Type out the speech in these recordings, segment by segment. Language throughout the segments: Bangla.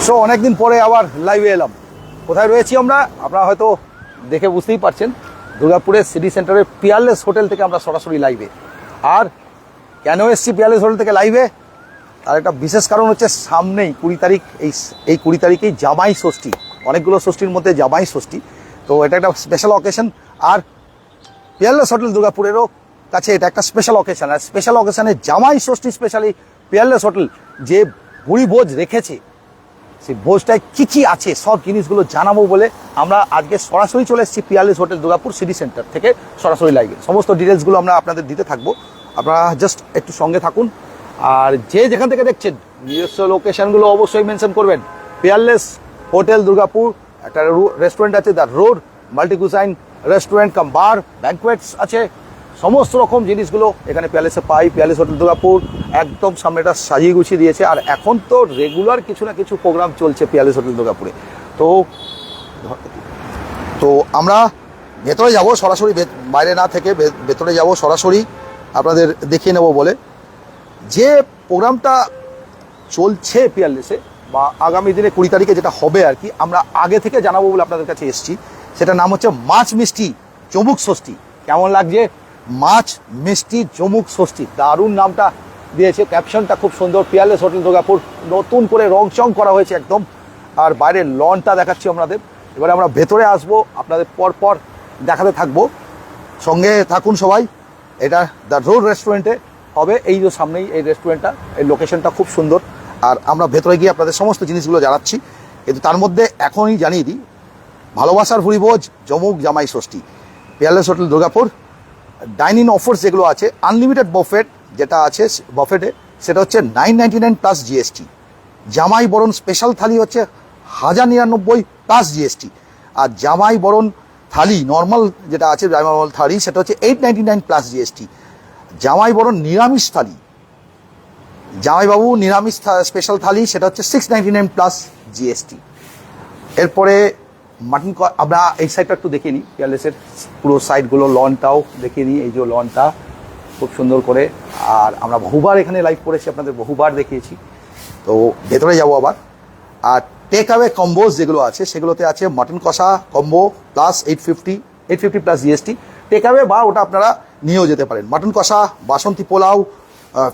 সো অনেকদিন পরে আবার লাইভে এলাম। কোথায় রয়েছি আমরা আপনারা হয়তো দেখে বুঝতেই পারছেন, দুর্গাপুরের সিটি সেন্টারের পিয়ারলেস হোটেল থেকে আমরা সরাসরি লাইভে। আর কেন এসছি পিয়ারলেস হোটেল থেকে লাইভে, তার একটা বিশেষ কারণ হচ্ছে সামনেই 20 তারিখ, এই 20 তারিখেই জামাই ষষ্ঠী, অনেকগুলো ষষ্ঠীর মধ্যে জামাই ষষ্ঠী। তো এটা একটা স্পেশাল অকেশন, আর পিয়ারলেস হোটেল দুর্গাপুরেরও কাছে এটা একটা স্পেশাল অকেশন। আর স্পেশাল অকেশনে জামাই ষষ্ঠী স্পেশালি পিয়ারলেস হোটেল যে ভুড়ি ভোজ রেখেছে, সেই ভোজটায় কী কী আছে সব জিনিসগুলো জানাবো বলে আমরা আজকে সরাসরি চলে এসেছি Peerless hotel Durgapur city centre থেকে সরাসরি লাইভে। সমস্ত ডিটেলসগুলো আমরা আপনাদের দিতে থাকবো, আপনারা জাস্ট একটু সঙ্গে থাকুন। আর যে যেখান থেকে দেখছেন নিজস্ব লোকেশনগুলো অবশ্যই মেনশন করবেন। পিয়ারলেস হোটেল দুর্গাপুর, একটা রেস্টুরেন্ট আছে the road, multi cuisine restaurant cum bar, banquets আছে, সমস্ত রকম জিনিসগুলো এখানে পিয়ারলেসে পাই। পিয়ারলেস হোটেল দুর্গাপুর একদম সামনেটা সাজিয়ে গুছিয়ে দিয়েছে। আর এখন তো রেগুলার কিছু না কিছু প্রোগ্রাম চলছে পিয়ারলেস হোটেল দুর্গাপুরে। তো আমরা ভেতরে যাব সরাসরি, বাইরে না থেকে ভেতরে যাব সরাসরি আপনাদের দেখিয়ে নেব বলে। যে প্রোগ্রামটা চলছে পিয়ারলেসে বা আগামী দিনে 20 তারিখে যেটা হবে আর কি, আমরা আগে থেকে জানাবো বলে আপনাদের কাছে এসেছি। সেটার নাম হচ্ছে মাছ মিষ্টি চমুক ষষ্ঠী। কেমন লাগছে? মাছ মিষ্টি চমুক ষষ্ঠী, দারুণ নামটা দিয়েছে, ক্যাপশনটা খুব সুন্দর। পিয়ারলেস হোটেল দুর্গাপুর নতুন করে রং চং করা হয়েছে একদম। আর বাইরের লনটা দেখাচ্ছি আপনাদের। এবারে আমরা ভেতরে আসবো, আপনাদের পর দেখাতে থাকবো, সঙ্গে থাকুন সবাই। এটা দ্য রোড রেস্টুরেন্টে হবে, এই যে সামনেই এই রেস্টুরেন্টটা, এই লোকেশনটা খুব সুন্দর। আর আমরা ভেতরে গিয়ে আপনাদের সমস্ত জিনিসগুলো জানাচ্ছি, কিন্তু তার মধ্যে এখনই জানিয়ে দিই, ভালোবাসার ভুড়ি ভোজ জমুক Jamai Sasthi Peerless hotel Durgapur. Dining offers যেগুলো আছে, আনলিমিটেড বফেট যেটা আছে বফেটে, সেটা হচ্ছে 999 প্লাস জিএসটি। জামাই বরণ স্পেশাল থালি হচ্ছে 1099 প্লাস জিএসটি। আর জামাই বরণ থালি নর্মাল যেটা আছে, জামাই বরণ থালি সেটা হচ্ছে 899 প্লাস জিএসটি। জামাই বরণ নিরামিষ থালি, জামাইবাবু নিরামিষ স্পেশাল থালি, সেটা হচ্ছে 699 প্লাস জিএসটি। এরপরে মাটন, আমরা এই সাইডটা একটু দেখিয়ে নিই, পিয়ারলেসের পুরো সাইডগুলো, লনটাও দেখিয়ে নিই। এই যে লনটা খুব সুন্দর করে, আর আমরা বহুবার এখানে লাইভ করেছি, আপনাদের বহুবার দেখিয়েছি। তো ভেতরে যাবো আবার। আর টেক অ্যাওয়ে কম্বোজ যেগুলো আছে, সেগুলোতে আছে mutton kosha combo plus 850 plus GST. Take away বা ওটা আপনারা নিয়েও যেতে পারেন। Mutton kosha, basanti pulao,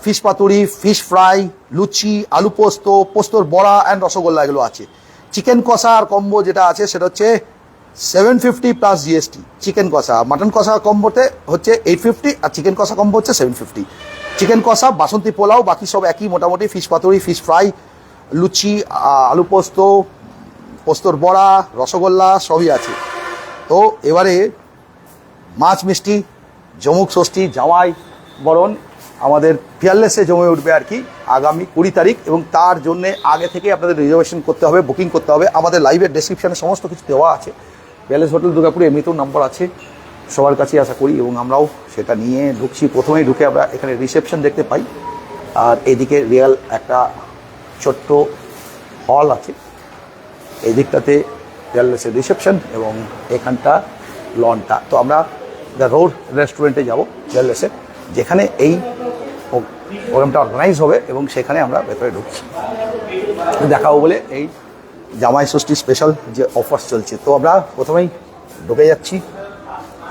fish paturi, fish fry, luchi, aloo posto, পোস্তর বড়া অ্যান্ড রসগোল্লা এগুলো আছে। চিকেন কষা আর কম্বো যেটা আছে সেটা হচ্ছে 750 প্লাস জিএসটি চিকেন কষা। মাটন কষা কম্বোতে হচ্ছে 850, আর চিকেন কষা কম্বো হচ্ছে 750। চিকেন কষা, বাসন্তী পোলাও, বাকি সব একই মোটামুটি। Fish paturi, fish fry, luchi, aloo posto, পোস্তর বড়া, রসগোল্লা সবই আছে। তো এবারে মাছ মিষ্টি জমুক ষষ্ঠী জামাই বরণ আমাদের পিয়ারলেসে জমে উঠবে আর কি আগামী 20 তারিখ। এবং তার জন্যে আগে থেকে আপনাদের রিজার্ভেশন করতে হবে, বুকিং করতে হবে। আমাদের লাইভের ডেসক্রিপশানে সমস্ত কিছু দেওয়া আছে। পিয়ারলেস হোটেল দুর্গাপুরে এমনিতেও নাম্বার আছে সবার কাছেই আশা করি, এবং আমরাও সেটা নিয়ে ঢুকছি। প্রথমেই ঢুকে আমরা এখানে রিসেপশন দেখতে পাই, আর এদিকে রিয়াল একটা ছোট্ট হল আছে। এই দিকটাতে পিয়ারলেসের রিসেপশন এবং এখানটা লনটা। তো আমরা দ্য রোড রেস্টুরেন্টে যাব পিয়ারলেসে, যেখানে এই প্রোগ্রামটা অর্গানাইজ হবে, এবং সেখানে আমরা ভেতরে ঢুকছি দেখাবো বলে এই জামাই ষষ্ঠী স্পেশাল যে অফার চলছে। তো আমরা প্রথমেই ঢুকে যাচ্ছি।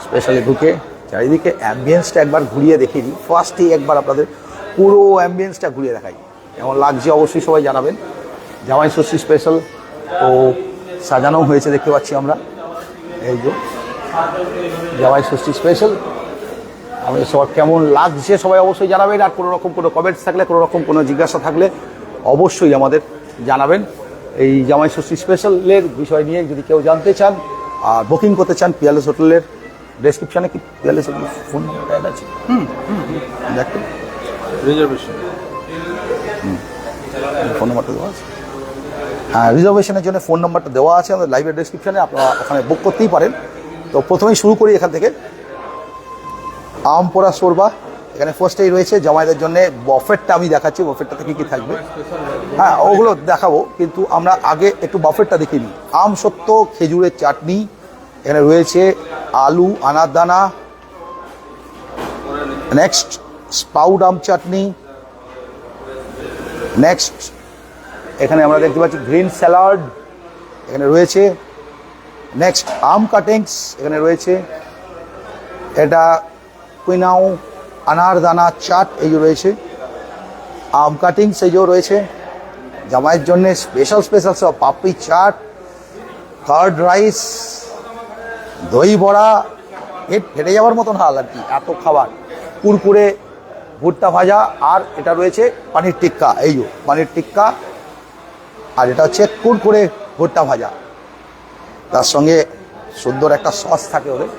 স্পেশালি ঢুকে চারিদিকে অ্যাম্বিয়েন্সটা একবার ঘুরিয়ে দেখিয়ে দিই। ফার্স্টেই একবার আপনাদের পুরো অ্যাম্বিয়েন্সটা ঘুরিয়ে দেখাই, কেমন লাগছে অবশ্যই সবাই জানাবেন। জামাই ষষ্ঠী স্পেশাল তো সাজানো হয়েছে দেখতে পাচ্ছি আমরা, এই যে জামাই ষষ্ঠী স্পেশাল। আমাদের সবার কেমন লাগছে সবাই অবশ্যই জানাবেন। আর কোনো রকম কোনো কমেন্টস থাকলে, কোনো রকম কোনো জিজ্ঞাসা থাকলে অবশ্যই আমাদের জানাবেন। এই জামাই ষষ্ঠী স্পেশালের বিষয় নিয়ে যদি কেউ জানতে চান আর বুকিং করতে চান, পিয়ারলেস হোটেলের ডেসক্রিপশানে কি পিয়ারলেস হোটেলের ফোন নাম্বার আছে, দেখুন রিজার্ভেশন ফোন নাম্বারটা দেওয়া আছে। হ্যাঁ, রিজার্ভেশনের জন্য ফোন নাম্বারটা দেওয়া আছে আমাদের লাইভের ডেসক্রিপশানে, আপনারা ওখানে বুক করতেই পারেন। তো প্রথমেই শুরু করি এখান থেকে। আম পোড়া শোরবা এখানে ফার্স্টেই রয়েছে জামাইদের জন্য। বফেটটা আমি দেখাচ্ছি, বফেটটাতে কী কী থাকবে, হ্যাঁ ওগুলো দেখাবো, কিন্তু আমরা আগে একটু বফেটটা দেখে নিই। আম সত্য খেজুরের চাটনি এখানে রয়েছে, আলু আনারদানা, নেক্সট স্পাউড আম চাটনি, নেক্সট এখানে আমরা দেখতে পাচ্ছি গ্রিন স্যালাড এখানে রয়েছে। নেক্সট আম কাটিংস এখানে রয়েছে। এটা কুইনাও আনারদানা চাট এই যে রয়েছে। আম কাটিংস এই যে রয়েছে জামাইয়ের জন্য স্পেশাল স্পেশাল সব পাপড়ি চাট, কার্ড রাইস, দই বড়া, পেট ফেটে যাওয়ার মতন হাল আর কি, এত খাবার। কুরকুরে, ভুট্টা ভাজা, আর এটা রয়েছে পানির টিক্কা এই যে পানির টিক্কা, আর এটা হচ্ছে কুরকুরে ভুট্টা ভাজা। তার সঙ্গে সুন্দর একটা সস থাকে ওদের।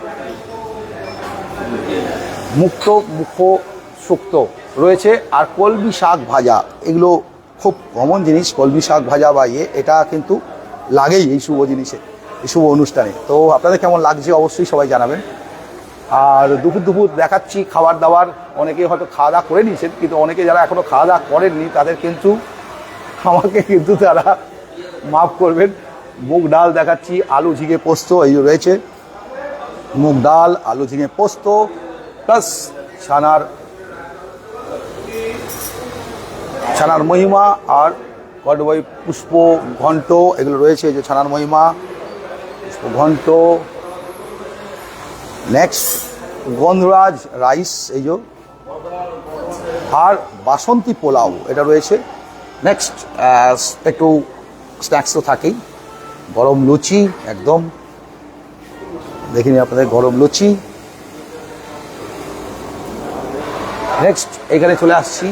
মুখ শুক্তো রয়েছে, আর কলমি শাক ভাজা, এগুলো খুব কমন জিনিস। কলমি শাক ভাজা বা এটা কিন্তু লাগেই এই শুভ জিনিসে, এই শুভ অনুষ্ঠানে। তো আপনাদের কেমন লাগছে অবশ্যই সবাই জানাবেন। আর দুপুর দেখাচ্ছি খাবার দাবার। অনেকেই হয়তো খাওয়া দাওয়া করে নিয়েছেন, কিন্তু অনেকে যারা এখনও খাওয়া দাওয়া করেননি তাদের কিন্তু আমাকে কিন্তু তারা মাফ করবেন। মুগ ডাল দেখাচ্ছি, আলু ঝিঙে পোস্ত এই রয়েছে। মুগ ডাল, আলু ঝিঙে পোস্ত, প্লাস ছানার মহিমা, আর কটবই পুষ্প ঘন্ট এগুলো রয়েছে। এই যে ছানার মহিমা, পুষ্প ঘন্ট। নেক্সট গন্ধরাজ রাইস এই যে, আর বাসন্তী পোলাও এটা রয়েছে। নেক্সট একটু স্ন্যাক্স তো থাকেই, গরম লুচি একদম দেখিনি আপনাদের, গরম লুচি। নেক্সট এখানে চলে আসছি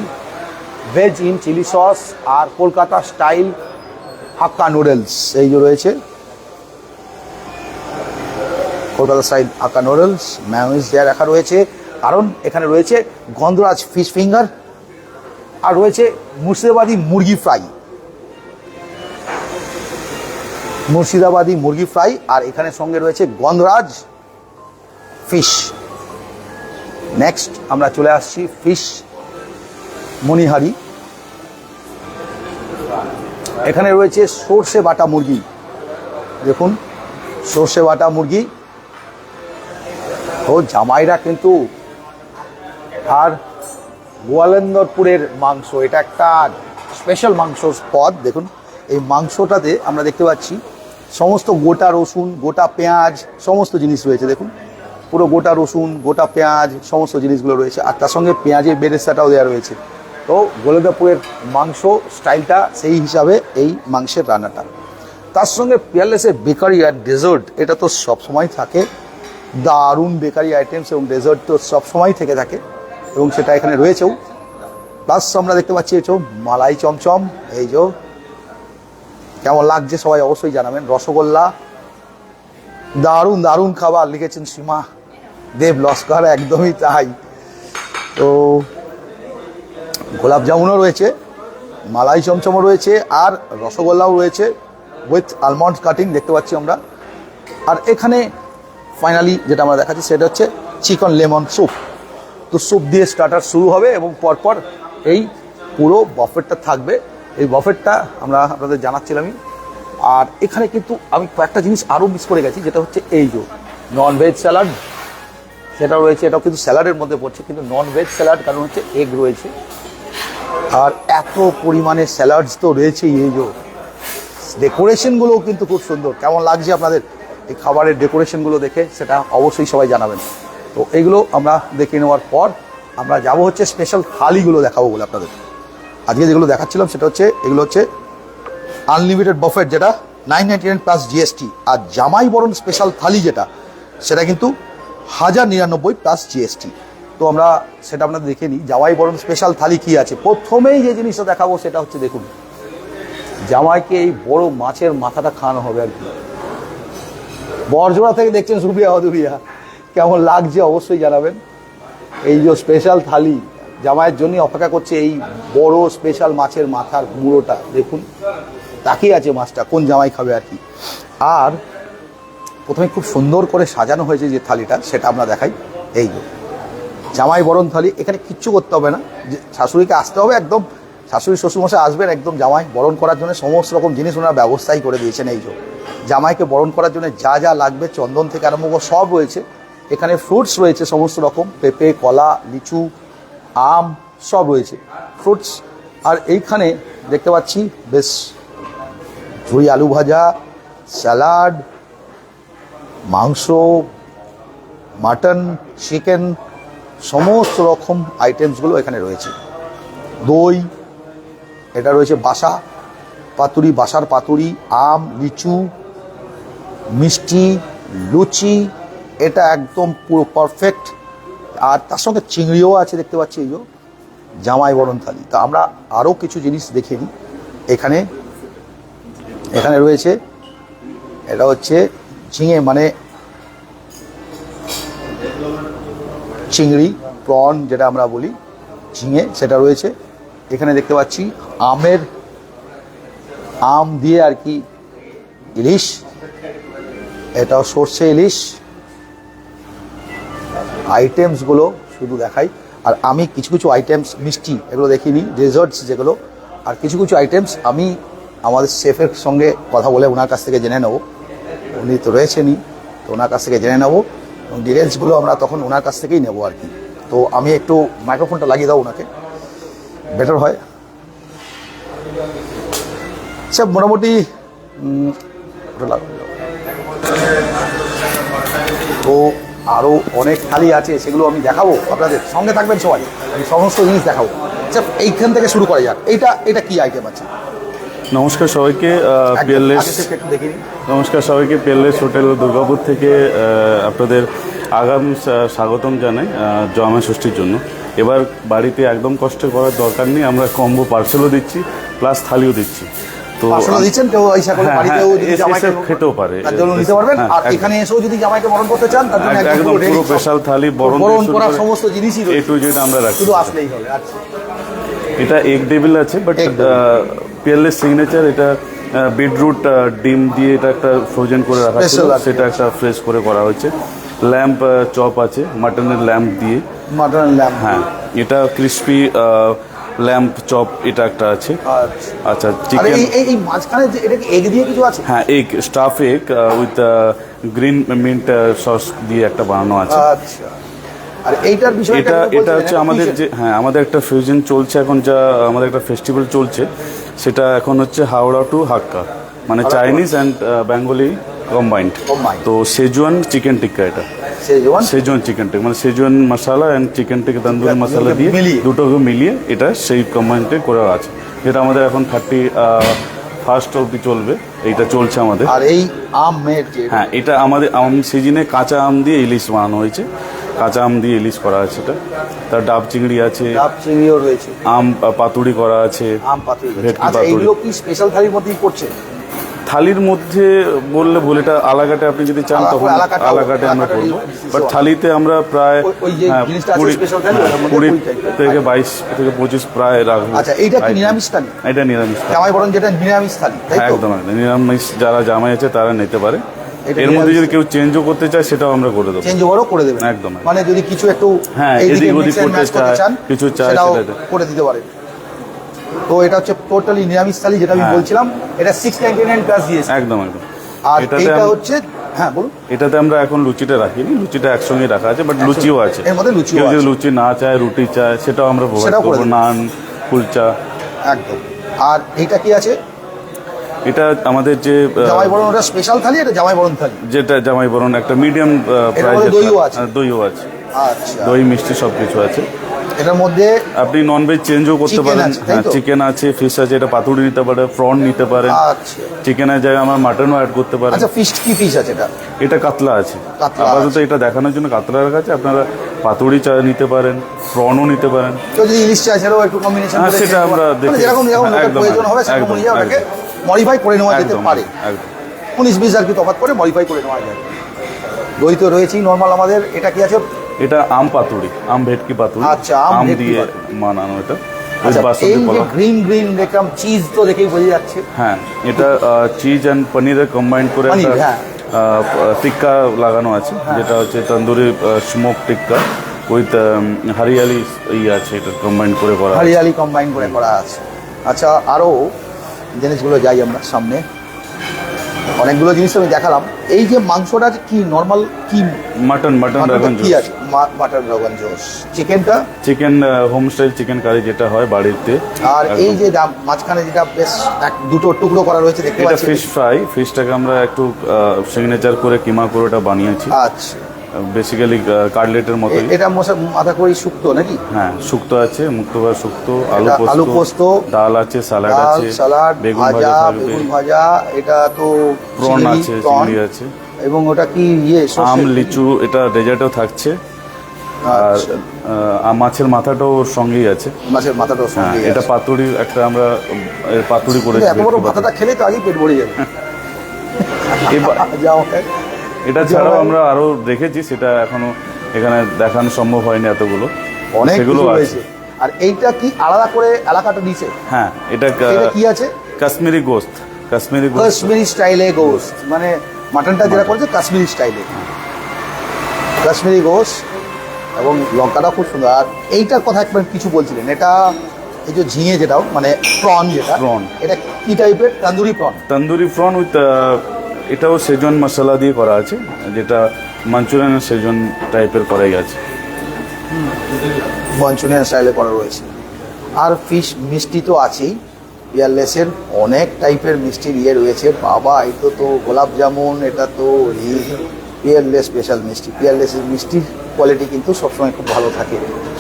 ভেজ ইন চিলি সস, আর কলকাতা স্টাইল হাক্কা নুডলস এই যে রয়েছে। Kolkata style Hakka noodles, mayonnaise দেওয়া রাখা রয়েছে, কারণ এখানে রয়েছে গন্ধরাজ ফিশ ফিঙ্গার, আর রয়েছে মুর্শিদাবাদি মুরগি ফ্রাই, আর এখানে সঙ্গে রয়েছে গন্ধরাজ ফিশ। নেক্সট আমরা চলে আসছি ফিশ মণিহারি। এখানে রয়েছে সর্ষে বাটা মুরগি, দেখুন সর্ষে বাটা মুরগি। ও জামাইরা কিন্তু, আর গোয়ালন্দরপুরের মাংস, এটা একটা স্পেশাল মাংসর পদ। দেখুন এই মাংসটাতে আমরা দেখতে পাচ্ছি সমস্ত গোটা রসুন, গোটা পেঁয়াজ, সমস্ত জিনিস রয়েছে। দেখুন পুরো গোটা রসুন, গোটা পেঁয়াজ, সমস্ত জিনিসগুলো রয়েছে, আর তার সঙ্গে পেঁয়াজের বেরেস্তাটাও দেওয়া রয়েছে। তো গোয়ালন্দরপুরের মাংস স্টাইলটা সেই হিসাবে এই মাংসের রান্নাটা। তার সঙ্গে পিয়ারলেসের বেকারি আর ডেজার্ট, এটা তো সবসময় থাকে, দারুণ বেকারি আইটেমস এবং ডেজার্ট তো সবসময় থেকে থাকে, এবং সেটা এখানে রয়েছেও। প্লাস আমরা দেখতে পাচ্ছি এই মালাই চমচম এই যে, কেমন লাগছে সবাই অবশ্যই জানাবেন। রসগোল্লা, দারুণ খাবার লিখেছেন সীমা দেব লস্কর, একদমই তাই। তো গোলাপ জামুনও রয়েছে, মালাই চমচমও রয়েছে, আর রসগোল্লাও রয়েছে উইথ আলমন্ড কাটিং দেখতে পাচ্ছি আমরা। আর এখানে ফাইনালি যেটা আমরা দেখাচ্ছি সেটা হচ্ছে চিকেন লেমন স্যুপ। তো স্যুপ দিয়ে স্টার্টার শুরু হবে, এবং পরপর এই পুরো বাফেটটা থাকবে। এই বাফেটটা আমরা আপনাদের জানাচ্ছিলামই। আর এখানে কিন্তু আমি কয়েকটা জিনিস আরও মিস করে গেছি, যেটা হচ্ছে এই যে নন ভেজ স্যালাড, সেটাও রয়েছে। এটাও কিন্তু স্যালাডের মধ্যে পড়ছে, কিন্তু নন ভেজ স্যালাড, কারণ হচ্ছে এগ রয়েছে। আর এত পরিমাণে স্যালাডস তো রয়েছেই। এই যে ডেকোরেশনগুলোও কিন্তু খুব সুন্দর। কেমন লাগছে আপনাদের এই খাবারের ডেকোরেশনগুলো দেখে, সেটা অবশ্যই সবাই জানাবেন। তো এইগুলো আমরা দেখে নেওয়ার পর আমরা যাব হচ্ছে স্পেশাল থালিগুলো দেখাবো বলে আপনাদের। আজকে যেগুলো দেখাচ্ছিলাম সেটা হচ্ছে, এগুলো হচ্ছে আনলিমিটেড বাফেট, যেটা 999 প্লাস জিএসটি। আর জামাই বরণ স্পেশাল থালি যেটা, সেটা কিন্তু 1099 প্লাস জিএসটি। তো আমরা সেটা আপনাদের দেখে নিই, জামাই বরণ স্পেশাল থালি কী আছে। প্রথমেই যে জিনিসটা দেখাবো সেটা হচ্ছে, দেখুন জামাইকে এই বড় মাছের মাথাটা খাওয়ানো হবে আর কি। বরজোড়া থেকে দেখছেন সুপ্রিয়া অদুরিয়া, কেমন লাগছে অবশ্যই জানাবেন। এই যে স্পেশাল থালি জামাইয়ের জন্যই অপেক্ষা করছে, এই বড় স্পেশাল মাছের মাথার মুড়োটা দেখুন, তাকিয়ে আছে মাছটা কোন জামাই খাবে আর কি। আর প্রথমে খুব সুন্দর করে সাজানো হয়েছে যে থালিটা, সেটা আমরা দেখাই। এই যে জামাই বরণ থালি, এখানে কিচ্ছু করতে হবে না, যে শাশুড়িকে আসতে হবে একদম, শাশুড়ি শ্বশুরমশাই আসবেন একদম জামাই বরণ করার জন্য সমস্ত রকম জিনিস ওনারা ব্যবস্থাই করে দিয়েছেন। এই যে জামাইকে বরণ করার জন্য যা যা লাগবে, চন্দন থেকে আরম্ভ করে সব রয়েছে। এখানে ফ্রুটস রয়েছে সমস্ত রকম, পেঁপে, কলা, লিচু, আম সব রয়েছে। ফ্রুটস আর এইখানে দেখতে পাচ্ছি বেশ ঝুড়ি আলু ভাজা, স্যালাড, মাংস, মাটন, চিকেন, সমস্ত রকম আইটেমসগুলো এখানে রয়েছে। দই, এটা রয়েছে বাসা পাতুরি, বাসার পাতুরি, আম, লিচু, মিষ্টি, লুচি, এটা একদম পুরো পারফেক্ট। আর তার সঙ্গে চিংড়িও আছে দেখতে পাচ্ছি, এই যে জামাই বরণ থালি। তা আমরা আরও কিছু জিনিস দেখে নিই। এখানে এখানে রয়েছে, এটা হচ্ছে ঝিঙে মানে চিংড়ি, প্রন যেটা আমরা বলি ঝিঙে, সেটা রয়েছে। এখানে দেখতে পাচ্ছি আম দিয়ে আর কি ইলিশ, এটাও সর্ষে ইলিশ। আইটেমসগুলো শুধু দেখাই, আর আমি কিছু কিছু আইটেমস মিষ্টি এগুলো দেখিনি, ডেজার্টস যেগুলো, আর কিছু কিছু আইটেমস আমি আমাদের শেফের সঙ্গে কথা বলে ওনার কাছ থেকে জেনে নেব। উনি তো রয়েছেনই, তো ওনার কাছ থেকে জেনে নেব এবং ডিটেলসগুলো আমরা তখন ওনার কাছ থেকেই নেবো আর কি। তো আমি একটু মাইক্রোফোনটা লাগিয়ে দাও ওনাকে, বেটার হয়। সব মোটামুটি তো আরও অনেক থালি আছে, সেগুলো আমি দেখাবো আপনাদের, সঙ্গে থাকবেন সবাই, আমি সমস্ত জিনিস দেখাবো। আচ্ছা, এইখান থেকে শুরু করা যাক। এটা কি আইটেম আছে? নমস্কার সবাইকে, পিয়ারলেস নমস্কার সবাইকে, পিয়ারলেস হোটেল দুর্গাপুর থেকে আপনাদের আগাম স্বাগতম জানাই জামাই ষষ্ঠীর জন্য। এবার বাড়িতে একদম কষ্ট করার দরকার নেই, আমরা কম্বো পার্সেলও দিচ্ছি প্লাস থালিও দিচ্ছি। তো দিচ্ছেন, কেউ ইচ্ছা করে বাড়িতেও যদি জামাইকে খেতেও পারে, তার জন্য নিতে পারবেন। আর এখানে এসেও যদি জামাইকে বরণ করতে চান তার জন্য একদম পুরো স্পেশাল থালি, বরণ করা সমস্ত জিনিসই এ টু জেড আমরা রাখি, শুধু আসলেই হবে। আচ্ছা, এটা এগ টেবিল আছে, বাট পিয়ারলেস সিগনেচার, এটা বিটরুট ডিম দিয়ে এটা একটা ফ্রোজেন করে রাখা ছিল, সেটা একটা ফ্রেশ করে করা হয়েছে। ল্যাম্প চপ আছে মাটনের ল্যাম্প দিয়ে, মাটন ল্যাম্প, হ্যাঁ এটা ক্রিস্পি ল্যাম্প চপ, এটা একটা আছে। আচ্ছা, চিকেন, এই মাঝখানে এটা কি এগ দিয়ে কিছু আছে? হ্যাঁ egg, staff egg with green mint sauce দিয়ে একটা বানানো আছে। আচ্ছা, আর এইটার বিষয় এটা হচ্ছে আমাদের যে, হ্যাঁ আমাদের একটা ফিউশন চলছে এখন, যা আমাদের একটা ফেস্টিভ্যাল চলছে, সেটা এখন হচ্ছে হাওড়া টু হাক্কা, মানে চাইনিজ অ্যান্ড বেঙ্গলি কম্বাইন্ড। তো সেজুয়ান চিকেন টিক্কা, এটা সেজুয়ান চিকেন টিক্কা, মানে সেজুয়ান মশলা অ্যান্ড চিকেন টিক্কা তন্দুরি মশলা দিয়ে দুটোকে মিলিয়ে এটা সেই কম্বাইন্ডে করা আছে, যেটা আমাদের এখন 31st অবধি চলবে, এইটা চলছে আমাদের। আর এই আমের, হ্যাঁ এটা আমাদের আম সিজনে কাঁচা আম দিয়ে ইলিশ বানানো হয়েছে, কাঁচা আম দিয়ে ইলিশ করা আছে এটা। তার ডাব চিংড়ি আছে, ডাব চিংড়িও রয়েছে, আম পাতুড়ি করা আছে, আম পাতুড়ি। ভেটকি আচ্ছা, পাতুড়ি। এইগুলো কি স্পেশাল থালির মধ্যেই পড়ছে? থালির মধ্যে বললে ভুল, এটা আলাকাটে আপনি যদি চান তখন আলাকাটে আমরা করবো, বাট থালিতে আমরা প্রায় 20 থেকে 22 থেকে 25 প্রায় রাখবো। আচ্ছা, এইটা কি নিরামিষ থালি? এটা নিরামিষ থালি, জামাই বরণ যেটা নিরামিষ থালি, তাই তো? একদম নিরামিষ, যারা জামাই আছে তারা নিতে পারে। এর মধ্যে যদি কেউ চেঞ্জও করতে চায় সেটাও আমরা করে দেবো, চেঞ্জ ওভারও করে দেবেন একদম। মানে যদি কিছু একটু হ্যাঁ এদিক ওদিক করতে চান, কিছু চায় সেটাও করে দিতে পারে। তো এটা হচ্ছে টোটালি নিরামিষ থালি, যেটা আমি বলছিলাম, এটা 699 প্লাস দিয়েছে, একদম একদম। আর এটা হচ্ছে, হ্যাঁ বলুন। এটাতে আমরা এখন লুচিটা রাখিনি, লুচিটা একসঙ্গে রাখা আছে, বাট লুচিও আছে এর মধ্যে, লুচিও কেউ আছে। যদি লুচি না চায়, রুটি চায়, সেটাও আমরা প্রোভাইড করবো, নান, কুলচা, একদম। আর এইটা কি আছে? এটা আমাদের যে জামাই বরণ, ওটা স্পেশাল থালি, এটা জামাই বরণ থালি, যেটা জামাই বরণ একটা মিডিয়াম প্রাইস, দইও আছে, দইও আছে, আচ্ছা দই মিষ্টি সব কিছু আছে। এটার মধ্যে আপনি ননভেজ চেঞ্জও করতে পারেন, হ্যাঁ চিকেন আছে, ফিশ আছে, এটা পাতুড়ি নিতে পারে, প্রন নিতে পারেন, আচ্ছা চিকেনের জায়গায় আমার মাটনও অ্যাড করতে পারেন। আচ্ছা, ফিশ কি ফিশ আছে? এটা কাতলা আছে আপাতত, এটা দেখানোর জন্য কাতলা রাখা আছে। আপনারা পাতুড়ি নিতে পারেন, প্রনও নিতে পারেন, কেউ যদি ইলিশ চায় সেটাও একটু কম্বিনেশন করে, সেটা আমরা দেখি, যেরকম প্রয়োজন হবে সেরকম অনুযায়ী ওটাকে মডিফাই করে নেওয়া যেতে পারে, 19-20 আর কি তফাৎ করে মডিফাই করে নেওয়া যায়। দই তো রয়েছেই নর্মাল আমাদের। এটা কি আছে? এটা আম পাতুড়ি, আম ভেটকি পাতুড়ি। আচ্ছা, আম দিয়ে বানানো এটা। এই যে গ্রিন গ্রিন দেখলাম, চিজ তো দেখেই বোঝা যাচ্ছে। হ্যাঁ, এটা চিজ অ্যান্ড পনিরের কম্বাইন্ড করে একটা টিক্কা লাগানো আছে, যেটা হচ্ছে tandoori smoke tikka with hariyali আছে, এটা কম্বাইন্ড করে করা, হরিয়ালি কম্বাইন করে করা আছে। আচ্ছা, আরও জিনিসগুলো যাই আমরা সামনে। অনেকগুলো জিনিস আমি দেখালাম। এই যে মাংসটা কি নর্মাল কি মাটন ড্রাগন কি জোস। আছে? মাটন ড্রাগন জোস। চিকেনটা chicken home style chicken curry যেটা হয় বাড়িতে। আর এই যে মাঝখানে যেটা বেশ দুটো টুকরো করা রয়েছে দেখতে এটা পাচ্ছি। Fish fry. ফিশটাকে আমরা একটু সিগনেচার করে কিমা করে ওটা বানিয়েছি। আচ্ছা, বেসিক্যালি কাটলেটের মতোই। এটা মাথা করি শুক্তো নাকি? হ্যাঁ, শুক্তো আছে, মুক্তোভার শুক্তো, আলু আলু পোস্ত, ডাল আছে, স্যালাড আছে, সালাড, বেগুন ভাজা ভাজা, থাকবে, বেগুন ভাজা, এটা তো প্রন চিংড়ি, আছে, প্রন, চিংড়ি আছে, এবং ওটা কি আম, লিচু, এটা ডেজার্টও থাকছে। আর মাছের মাথাটাও ওর সঙ্গেই আছে। মাছের মাথাটাও হ্যাঁ, সঙ্গে এটা পাতুরি একটা আমরা পাতুরি করেছি। এত বড় মাথাটা খেলে তো আগেই পেট ভরে যাবে। যাও, এটা ছাড়াও আমরা আরো রেখেছি, সেটা এখনো এখানে দেখানো সম্ভব হয়নি এতগুলো, অনেক সেগুলো কিছু আছে। রয়েছে। আর এইটা কি আলাদা করে এলাকাটা দিছে? হ্যাঁ, এটা এটা কি আছে? কাশ্মীরি গোস্ত। কাশ্মীরি গোস্ত, কাশ্মীরি স্টাইলে গোস্ত, মানে মাটনটা যেটা করেছে কাশ্মীরি স্টাইলে, কাশ্মীরি গোস্ত, এবং লঙ্কাটা খুব সুন্দর। আর এইটার কথা একবার কিছু বলছিলেন, এটা এই যে ঝিঙে যেটাও মানে প্রন, যেটা প্রন, এটা কি টাইপের? Tandoori prawn. Tandoori prawn with এটাও সেজন মশলা দিয়ে করা আছে, যেটা মাঞ্চুরিয়ান সেজন টাইপের করাই আছে। মাঞ্চুরিয়ান স্টাইলে করা রয়েছে। আর ফিশ মিষ্টি তো আছেই, পিয়ারলেসের অনেক টাইপের মিষ্টির ইয়ে রয়েছে। বাবা, এটা তো গোলাপ জামুন, এটা তো পিয়ারলেস স্পেশাল মিষ্টি। পিয়ারলেসের মিষ্টির কোয়ালিটি কিন্তু সবসময় খুব ভালো থাকে।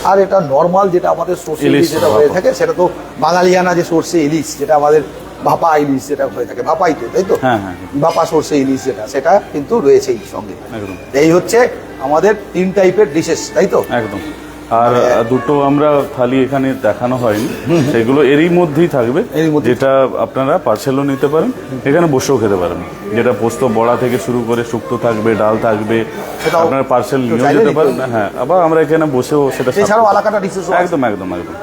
আর এটা নর্মাল যেটা আমাদের সর্ষে ইলিশ যেটা হয়ে থাকে, সেটা তো বাঙালিয়ানা যে সর্ষে ইলিশ, যেটা আমাদের ভাপা ইলিশ যেটা হয়ে থাকে, ভাপাই তো, তাই তো? হ্যাঁ হ্যাঁ, ভাপা সর্ষে ইলিশ যেটা, সেটা কিন্তু রয়েছেই সঙ্গে। একদম। এই হচ্ছে আমাদের 3 টাইপের ডিশেস, তাই তো? একদম। আর দুটো আমরা থালি এখানে দেখানো হয়নি, সেগুলো এরই মধ্যেই থাকবে, যেটা আপনারা পার্সেলও নিতে পারেন, এখানে বসেও খেতে পারেন। যেটা পোস্ত বড়া থেকে শুরু করে শুক্তো থাকবে, ডাল থাকবে, আপনারা পার্সেল নিয়েও যেতে পারেন। হ্যাঁ, আবার আমরা এখানে বসেও সেটা এছাড়াও আলাকাটা ডিশেস একদম একদম একদম।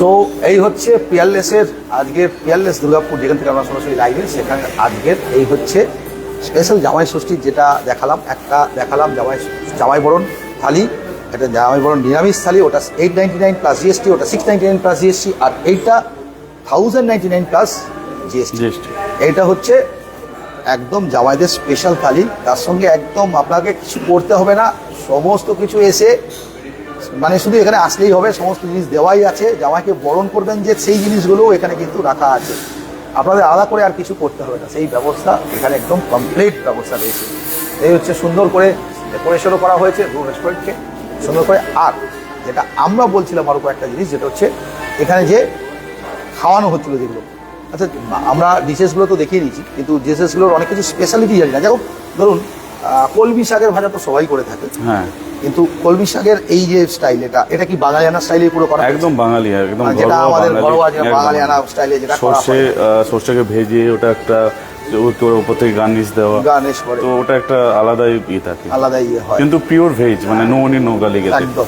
সো এই হচ্ছে পিয়ারলেসের আজকের পিয়ারলেস দুর্গাপুর, যেখান থেকে আমরা সরাসরি লাইভে, সেখানে আজকের এই হচ্ছে স্পেশাল জামাই ষষ্ঠীর যেটা দেখালাম। একটা দেখালাম জামাই বরণ থালি, একটা জামাই বরণ নিরামিষ থালি, ওটা 899 প্লাস জিএসটি, ওটা 699 প্লাস জিএসটি, আর এইটা 1099 প্লাস জিএসটি। এইটা হচ্ছে একদম জামাইদের স্পেশাল থালি, তার সঙ্গে একদম আপনাকে কিছু করতে হবে না, সমস্ত কিছু এসে মানে শুধু এখানে আসলেই হবে, সমস্ত জিনিস দেওয়াই আছে। জামাইকে বরণ করবেন যে সেই জিনিসগুলোও এখানে কিন্তু রাখা আছে, আপনাদের আলাদা করে আর কিছু করতে হবে না, সেই ব্যবস্থা এখানে একদম কমপ্লিট ব্যবস্থা রয়েছে। এই হচ্ছে সুন্দর করে ডেকোরেশনও করা হয়েছে রেস্টুরেন্টকে সুন্দর করে। আর যেটা আমরা বলছিলাম আরও কয়েকটা জিনিস, যেটা হচ্ছে এখানে যে খাওয়ানো হচ্ছিলো যেগুলো, আচ্ছা আমরা ডিশেসগুলো তো দেখিয়ে দিয়েছি, কিন্তু ডিশেসগুলোর অনেক কিছু স্পেশালিটি জানি না। যেমন ধরুন কলমি শাকের ভাজা তো সবাই করে থাকে, হ্যাঁ, কিন্তু কলমি শাকের এই যে স্টাইল, এটা কি বাঙালিয়ানা স্টাইলে পুরো করা? একদম বাঙালি, একদম যেটা আমাদের ঘরোয়া যে বাঙালিয়ানা স্টাইলে যেটা করা হয়, সর্ষেকে ভেজে ওটা একটা উপর থেকে গার্নিশ দেওয়া, গার্নিশ করে, তো ওটা একটা আলাদাই থাকে, আলাদা ইয়ে হয়। কিন্তু পিওর ভেজ, মানে নো অনি নো গার্লিক। একদম।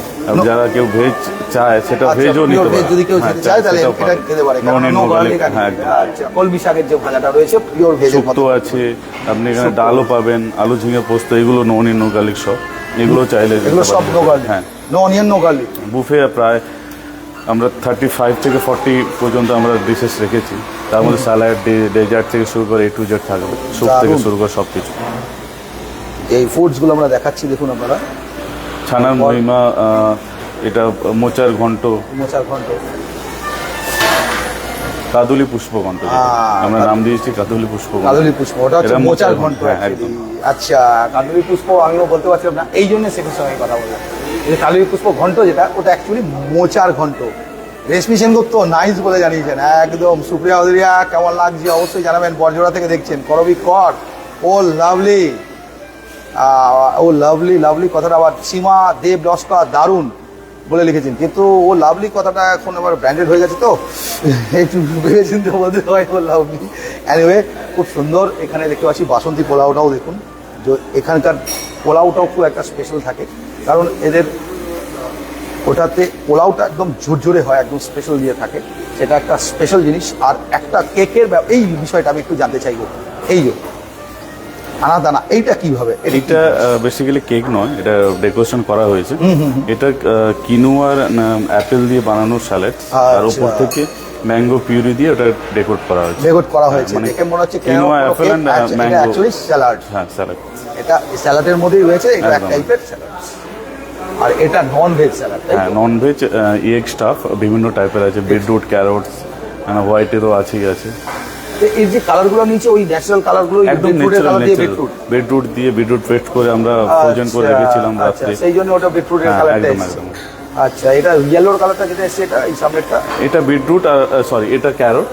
যারা কেউ ভেজ চায় সেটা ভেজও নিতে পারে, যদি কেউ খেতে চায় তাহলে এটা খেতে পারে, কারণ নো গার্লিক। আচ্ছা, কলমি শাকের যে ভাজাটা রয়েছে পিওর ভেজ। শুক্তো আছে, আপনি এখানে ডালও পাবেন, আলু ঝিঙে পোস্ত, এগুলো নো অনি নো গার্লিক সব, এগুলো চাইলে এগুলো সব নো গার্লিক, হ্যাঁ, no onion no garlic. Buffet প্রায় আমরা 35 থেকে 40 পর্যন্ত আমরা ডিশেস রেখেছি, তার মধ্যে স্যালাড, ডেজার্ট থেকে শুরু করে A to Z থাকবে, স্যুপ থেকে শুরু করে সব কিছু। এই ফুডসগুলো আমরা দেখাচ্ছি, দেখুন আপনারা। ছানার মহিমা, এটা মোচার ঘন্ট, কাদুলি পুষ্পঘণ্ট, আমরা নাম দিয়েছি কাদুলি পুষ্পঘণ্ট। কাদুলি পুষ্প, ওটা হচ্ছে মোচার ঘন্ট। হ্যাঁ, একদম। আচ্ছা, কাদুলি পুষ্প আমিও বলতে পারছিলাম না, এই জন্য সেটার সঙ্গে কথা বললাম। এই কাদুলি পুষ্প ঘন্ট যেটা, ওটা অ্যাকচুয়ালি মোচার ঘন্ট। রেশমি সেনগুপ্ত নাইস বলে জানিয়েছেন, একদম। সুপ্রিয়া অধরিয়া কেমন লাগছে অবশ্যই জানাবেন, বরজোড়া থেকে দেখছেন। করবি কর, ও লাভলি, ও লাভলি, লাভলি কথাটা আবার সীমা দেব লস্কর দারুণ বলে লিখেছেন, কিন্তু ও লাভলি কথাটা এখন আবার ব্র্যান্ডেড হয়ে গেছে, তো একটু ভেবেছেন তো বলতে হয় ও লাভলি। অ্যানিওয়ে, খুব সুন্দর। এখানে দেখতে পাচ্ছি বাসন্তী পোলাওটাও দেখুন, যে এখানকার পোলাওটাও খুব একটা স্পেশাল থাকে, কারণ এদের ওটাতে পোলাওটা একদম ঝুরঝুরে হয়, একদম স্পেশাল দিয়ে থাকে, সেটা একটা স্পেশাল জিনিস। আর একটা কেকের এই বিষয়টা আমি একটু জানতে চাইবো, এই যে আনাদানা এইটা কিভাবে? এটা বেসিক্যালি কেক নয়, এটা ডেকোরেশন করা হয়েছে। এটা কিনোয়ার অ্যাপেল দিয়ে বানানো স্যালাড, আর উপর থেকে ম্যাঙ্গো পিউরি দিয়ে ওটা ডেকোরেট করা হয়েছে। ডেকোরেট করা হয়েছে, দেখে মনে হচ্ছে quinoa apple and mango actually salad. হ্যাঁ, স্যালাড। এটা স্যালাডের মধ্যেই রয়েছে, এটা এক টাইপের স্যালাড। আর এটা নন ভেজ স্যালাড। হ্যাঁ, নন ভেজ এগ স্টাফ বিভিন্ন টাইপের আছে, বিটরুট, ক্যারটস, হোয়াইটেরও আছে। এই যে কালারগুলো নিচে ওই ন্যাচারাল কালারগুলো একদম ন্যাচারাল, বিটরুট পেস্ট করে আমরা ফ্রোজেন করে রেখেছিলাম রাত্রে, সেই জন্য ওটা বিটরুটের কালারটা এসেছে। আচ্ছা, এটা ইয়েলোর কালারটা যেটা এসেছে এটা এই সামনেরটা, এটা বিটরুট আর সরি এটা ক্যারট,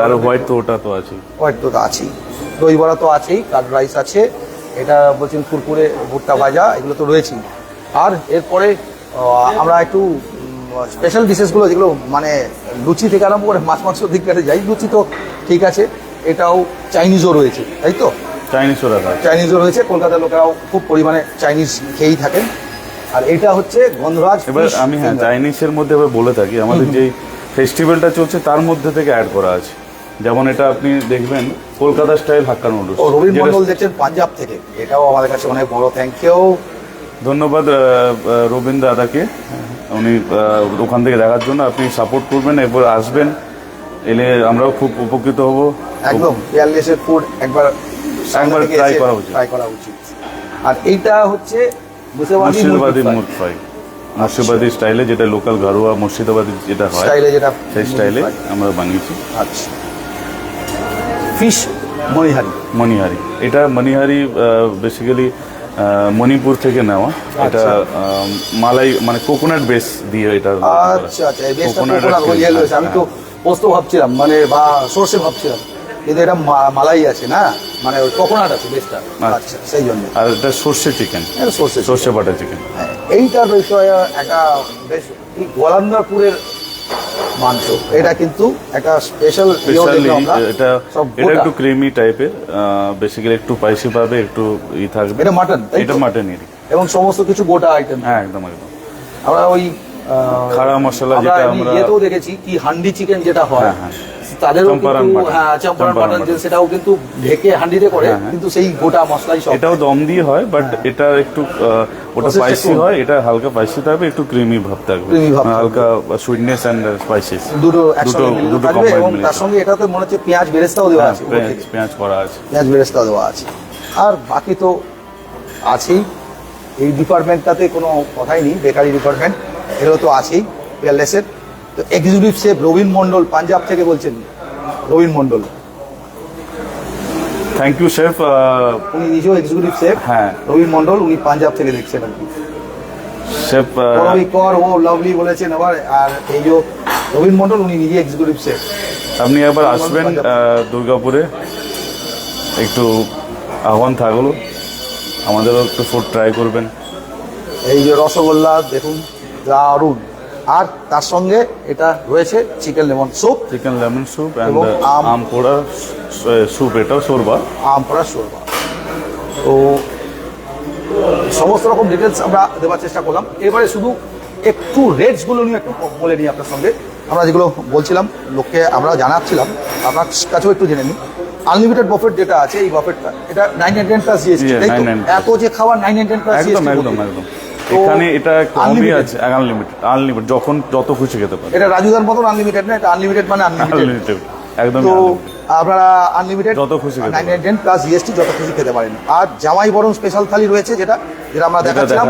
আর হোয়াইট তো ওটা তো আছে, হোয়াইট তো আছেই, দই বড়া তো আছেই, কার্ড রাইস আছে, এটা বলছেন কুরকুরে, ভুট্টা ভাজা, এগুলো তো রয়েছেই। আর এরপরে আমরা একটু স্পেশাল ডিশেসগুলো যেগুলো মানে লুচি থেকে আরম্ভ করে মাছ মাংস দিক কাটে যাই, লুচি তো ঠিক আছে, এটাও চাইনিজও রয়েছে, তাই তো? চাইনিজও রয়েছে, কলকাতার লোকেরাও খুব পরিমাণে চাইনিজ খেয়েই থাকেন। আর এটা হচ্ছে গন্ধরাজ। এবার আমি চাইনিজের মধ্যে এবার বলে থাকি, আমাদের যে ফেস্টিভ্যালটা চলছে তার মধ্যে থেকে অ্যাড করা আছে। যেমন এটা আপনি দেখবেন Kolkata style Hakka noodles, Rabin Mondal দেখছেন পাঞ্জাব থেকে, এটাও আমাদের কাছে অনেক বড় থ্যাংক ইউ, ধন্যবাদ রবীন দাদাকে, উনি ওখান থেকে দেখার জন্য। আপনি সাপোর্ট করবেন, এরপর আসবেন, এলে আমরাও খুব উপকৃত হব। একদম পিয়ারলেসের ফুড একবার ট্রাই করা উচিত। আর এইটা হচ্ছে মুর্শিদাবাদী মুড ফ্রাই, মুর্শিদাবাদী স্টাইলে, যেটা লোকাল ঘরোয়া মুর্শিদাবাদী যেটা হয় সেই স্টাইলে আমরা বানিয়েছি। আচ্ছা, ফিশ মনিহারি, এটা মনিহারি বেসিক্যালি মণিপুর থেকে নেওয়া। এটা মালাই মানে কোকোনাট বেস দিয়ে এটা। আচ্ছা, আমি তো পোস্ত ভাবছিলাম মানে বা সর্ষে ভাবছিলাম, কিন্তু এটা মালাই আছে না, মানে ওই কোকোনাট আছে বেসটা। আচ্ছা, সেই জন্য। আর এটা সর্ষে চিকেন, সর্ষে বাটার চিকেন। এইটার বিষয়ে একটা বেশ গোয়ালন্দারপুরের মাংস, এটা কিন্তু একটা স্পেশাল, এটা একটু ক্রিমি টাইপের, বেসিক্যালি একটু স্পাইসি পাবে, একটু থাকবে। এটা মাটন, এটা মাটনেরই, এবং সমস্ত কিছু গোটা আইটেম। হ্যাঁ, একদম। আমরা ওই খাড়া মশলা যেটা আমরা ইয়েতেও দেখেছি, কি হান্ডি চিকেন যেটা হয়, তাদেরও চম্পারণ মাটন, সেটাও কিন্তু ঢেকে হান্ডিতে করে, কিন্তু সেই গোটা মশলাই সব। এটাও দম দিয়ে হয়, বাট এটা একটু ওটা স্পাইসি হয়, এটা হালকা স্পাইসি থাকবে, একটু ক্রিমি ভাব থাকবে, হালকা সুইটনেস এন্ড স্পাইসিস দুটো কম্বাইন। এবং তার সঙ্গে এটাতে মনে হচ্ছে পেঁয়াজ বেরেস্তাও দেওয়া আছে, পেঁয়াজ করা আছে, পেঁয়াজ বেরেস্তাও দেওয়া আছে। আর বাকি তো আছেই, এই ডিপার্টমেন্টটাতে কোনো কথাই নেই, বেকারি ডিপার্টমেন্ট, এগুলো তো আছেই পিয়ারলেসের। তো এক্সিকিউটিভ শেফ রবীন মন্ডল পাঞ্জাব থেকে বলছেন, Rabin Mondal, thank you chef. উনি নিজেও এক্সিকিউটিভ শেফ। হ্যাঁ, রবীন মন্ডল, উনি পাঞ্জাব থেকে দেখছেন আর কি। শেফ কর ও লাভলি বলেছেন আবার। আর এই যে রবীন মন্ডল, উনি নিজে এক্সিকিউটিভ শেফ। আপনি একবার আসবেন দুর্গাপুরে, একটু আহ্বান থাকলো, আমাদেরও একটু ফুড ট্রাই করবেন। এই যে রসগোল্লা দেখুন, দারুণ। আর তার সঙ্গে এটা রয়েছে চিকেন লেমন স্যুপ এবং আম পোড়া স্যুপ, এটাও শোরবা, আম পোড়া শোরবা। তো সমস্ত রকম ডিটেলস আমরা দেওয়ার চেষ্টা করলাম। এবারে শুধু একটু রেটসগুলো নিয়ে একটু বলে নিই আপনার সঙ্গে। আমরা যেগুলো বলছিলাম, লোককে আমরা জানাচ্ছিলাম, আপনার কাছেও একটু জেনে নিই। আনলিমিটেড বাফেট যেটা আছে, এই বাফেটটা এটা 910 প্লাস জিএসটি, এত যে খাবার 910 প্লাস জিএসটি। একদম। এখানে এটা কমই আছে, আনলিমিটেড, যখন যত খুশি খেতে পারেন। এটা রাজুদার মতন আনলিমিটেড না, এটা আনলিমিটেড মানে আনলিমিটেড, একদম। তো আপনারা আনলিমিটেড যত খুশি 910 প্লাস জিএসটি যত খুশি খেতে পারেন। আর জামাই বরণ স্পেশাল থালি রয়েছে, যেটা আমরা দেখাচ্ছিলাম,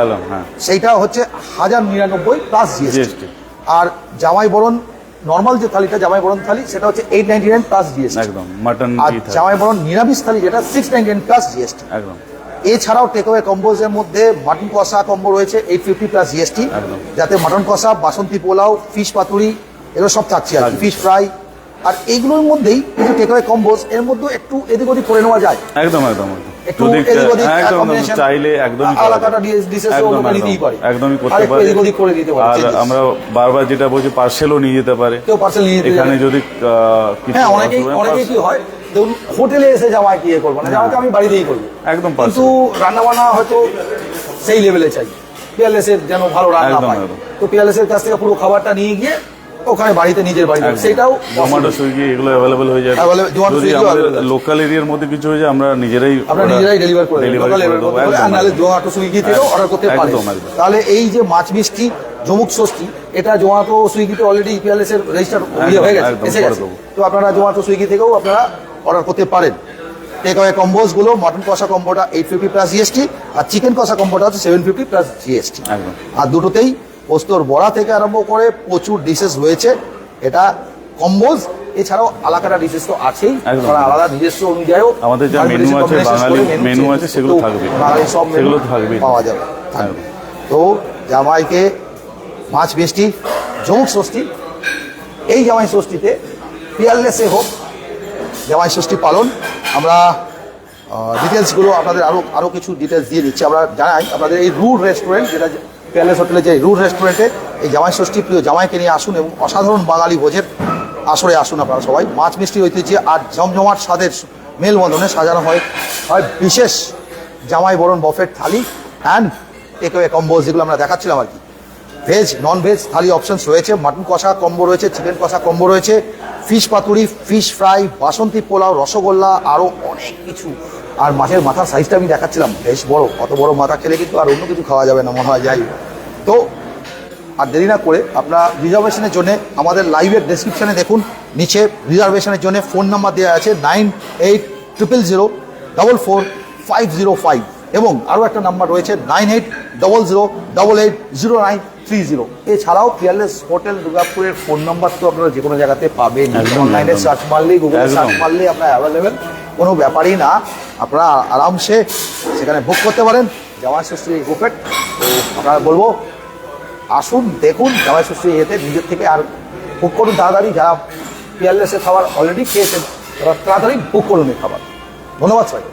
সেইটা হচ্ছে 1099 প্লাস জিএসটি। আর জামাই বরণ নর্মাল যে থালিটা, জামাই বরণ থালি, সেটা হচ্ছে 899 প্লাস জিএসটি, একদম মাটন। আর জামাই বরণ নিরামিষ থালি যেটা 699 প্লাস জিএসটি, একদম। এছাড়াও টেকওয়ে কম্বোজের মধ্যে মাটন কষা কম্বো রয়েছে 850 প্লাস জিএসটি, যাতে মাটন কষা, বাসন্তী পোলাও, ফিশ পাতুরি, এগুলো সব থাকছে আর ফিশ ফ্রাই। আর এইগুলোর মধ্যেই কিছু টেকওয়ে কম্বোজ, এর মধ্যে একটু এদিক ওদিক করে নেওয়া যায়, একদম। চাইলে একদমই করতে পারে। আর আমরা বারবার যেটা বলছি, পার্সেলও নিয়ে যেতে পারে, এখানে যদি অনেকেই কি হয়, ধরুন হোটেলে এসে জামাই কি করবো না, জামাইকে আমি বাড়িতেই করবো, একদম। কিন্তু রান্না বান্না হয়তো সেই লেভেলে চাই, পিয়ারলেসের যেন ভালো রান্না পায়। তো পিয়ারলেসের কাছ থেকে পুরো খাবারটা নিয়ে গিয়ে ওখানে বাড়িতে নিজের বাড়িতে একদম। সেটাও জোম্যাটো সুইগি এগুলো অ্যাভেলেবল হয়ে যায়। Zomato, যদি Swiggy আমাদের available আছে। লোকাল এরিয়ার মধ্যে কিছু হয়ে যায় আমরা নিজেরাই ডেলিভার করে দেবো। ডেলিভারি করে দেবো। আর একদম, নাহলে জোম্যাটো সুইগি থেকেও অর্ডার করতে পারে। একদম, একদম। তাহলে এই যে মাছ মিষ্টি জমুক ষষ্ঠী, এটা জোম্যাটো সুইগিতে অলরেডি পিয়ারলেস এর রেজিস্টার হয়ে গেছে, একদম, এসে করে গেছে। দেবো। তো আপনারা জোম্যাটো সুইগি থেকেও আপনারা অর্ডার করতে পারেন। টেক অ্যাওয়ে কম্বোজ গুলো, মটন কষা কম্বোটা 850 প্লাস জিএসটি, আর চিকেন কষা কম্বোটা হচ্ছে 750 প্লাস জিএসটি। একদম। আর দুটোতেই পোস্তর বড়া থেকে আরম্ভ করে প্রচুর ডিশেস রয়েছে। এটা কম্বোজ, এছাড়াও আলাকাটা ডিশেস তো আছেই, একদম। ওরা আলাদা নিজস্ব অনুযায়ীও আমাদের যা মেনু আছে, বাঙালি মেনু আছে, সেগুলো থাকবে। বাঙালি সব সেগুলো মেনু থাকবে। পাওয়া যাবে, থাকবে। তো জামাইকে মাছ মিষ্টি জমুক ষষ্ঠী, এই জামাই ষষ্ঠীতে পিয়ারলেসে হোক জামাই ষষ্ঠী পালন। আমরা ডিটেলসগুলো আপনাদের আরও কিছু ডিটেলস দিয়ে দিচ্ছি। আমরা জানাই আপনাদের এই রুড রেস্টুরেন্ট, যেটা পিয়ারলেস হোটেলে যে রুড রেস্টুরেন্টে এই জামাই ষষ্ঠী প্রিয় জামাইকে নিয়ে আসুন এবং অসাধারণ বাঙালি ভোজের আসরে আসুন আপনারা সবাই। মাছ মিষ্টির ঐতিহ্যে আর জমজমাট স্বাদের মেলবন্ধনে সাজানো হয় বিশেষ জামাই বরণ buffet thali and take away কম্বোজ, যেগুলো আমরা দেখাচ্ছিলাম আর কি। ভেজ নন ভেজ থালি অপশনস রয়েছে, মাটন কষা কম্বো রয়েছে, চিকেন কষা কম্বো রয়েছে, ফিশ পাতুরি, ফিশ ফ্রাই, বাসন্তী পোলাও, রসগোল্লা, আরও অনেক কিছু। আর মাছের মাথার সাইজটা আমি দেখাচ্ছিলাম, বেশ বড়। অত বড় মাথা খেলে কিন্তু আর অন্য কিছু খাওয়া যাবে না মনে হয়। যাই তো আর দেরি না করে আপনারা রিজার্ভেশনের জন্য আমাদের লাইভের ডেসক্রিপশানে দেখুন, নিচে রিজার্ভেশনের জন্য ফোন নাম্বার দেওয়া আছে 9800044505 এবং আরও একটা নাম্বার রয়েছে 980088080930। এছাড়াও পিয়ারলেস হোটেল দুর্গাপুরের ফোন নাম্বার তো আপনারা যে কোনো জায়গাতে পাবেন, একদম, অনলাইনে একদম। সার্চ মারলেই, গুগলে একদম। সার্চ মারলেই আপনার অ্যাভেলেবেল, কোনো ব্যাপারই না। আপনারা আরামসে সেখানে বুক করতে পারেন জামাই ষষ্ঠী বুফেট। তো আপনারা বলবো আসুন, দেখুন জামাই ষষ্ঠী এতে নিজের থেকে আর বুক করুন তাড়াতাড়ি। যারা পিয়ারলেসের খাবার অলরেডি খেয়েছেন তারা তাড়াতাড়ি বুক করুন এই খাবার। ধন্যবাদ সবাই।